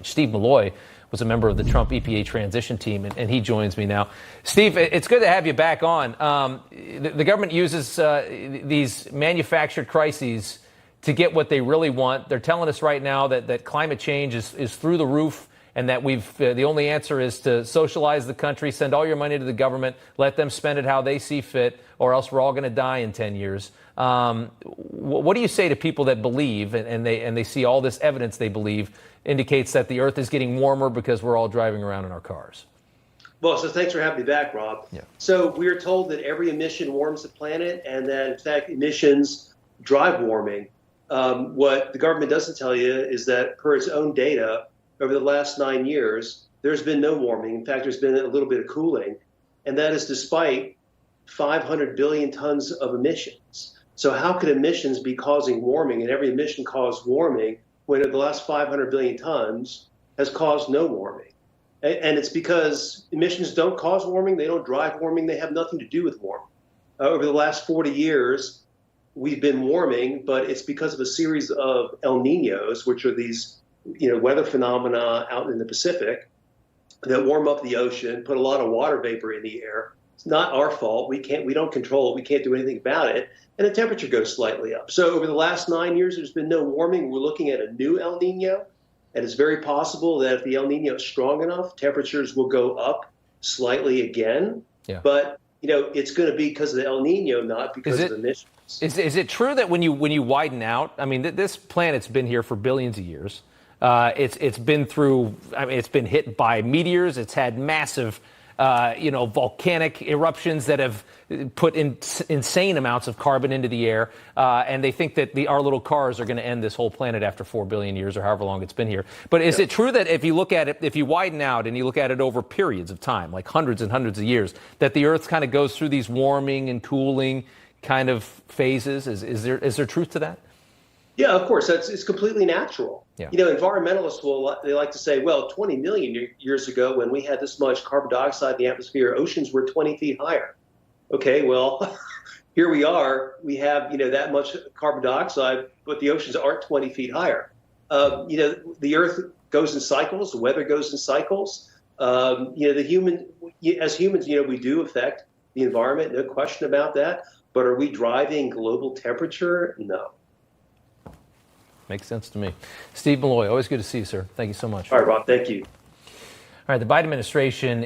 Steve Milloy was a member of the Trump EPA transition team, and he joins me now. Steve, it's good to have you back on. The government uses these manufactured crises to get what they really want. They're telling us right now that climate change is through the roof, and that the only answer is to socialize the country, send all your money to the government, let them spend it how they see fit, or else we're all going to die in 10 years. What do you say to people that believe, and they see all this evidence they believe indicates that the Earth is getting warmer because we're all driving around in our cars? Well, so thanks for having me back, Rob. Yeah. So we are told that every emission warms the planet, and that, in fact, emissions drive warming. What the government doesn't tell you is that, per its own data, over the last 9 years, there's been no warming. In fact, there's been a little bit of cooling, and that is despite 500 billion tons of emissions. So how could emissions be causing warming, and every emission cause warming, when the last 500 billion tons has caused no warming? And it's because emissions don't cause warming, they don't drive warming, they have nothing to do with warming. Over the last 40 years, we've been warming, but it's because of a series of El Niños, which are these weather phenomena out in the Pacific that warm up the ocean, put a lot of water vapor in the air. It's not our fault. We don't control it. We can't do anything about it. And the temperature goes slightly up. So over the last 9 years, there's been no warming. We're looking at a new El Nino. And it's very possible that if the El Nino is strong enough, temperatures will go up slightly again. Yeah. But, it's going to be because of the El Nino, not because of emissions. Is it true that when you widen out, I mean, this planet's been here for billions of years. It's been through, it's been hit by meteors. It's had massive, volcanic eruptions that have put insane amounts of carbon into the air. And they think that our little cars are going to end this whole planet after 4 billion years or however long it's been here. But is it true that if you look at it, if you widen out and you look at it over periods of time, like hundreds and hundreds of years, that the Earth kind of goes through these warming and cooling kind of phases? Is there truth to that? Yeah, of course. It's completely natural. Yeah. Environmentalists they like to say, well, 20 million years ago, when we had this much carbon dioxide in the atmosphere, oceans were 20 feet higher. Okay, well, here we are. We have that much carbon dioxide, but the oceans aren't 20 feet higher. The Earth goes in cycles. The weather goes in cycles. As humans, we do affect the environment. No question about that. But are we driving global temperature? No. Makes sense to me. Steve Milloy, always good to see you, sir. Thank you so much. All right, Rob. Thank you. All right, the Biden administration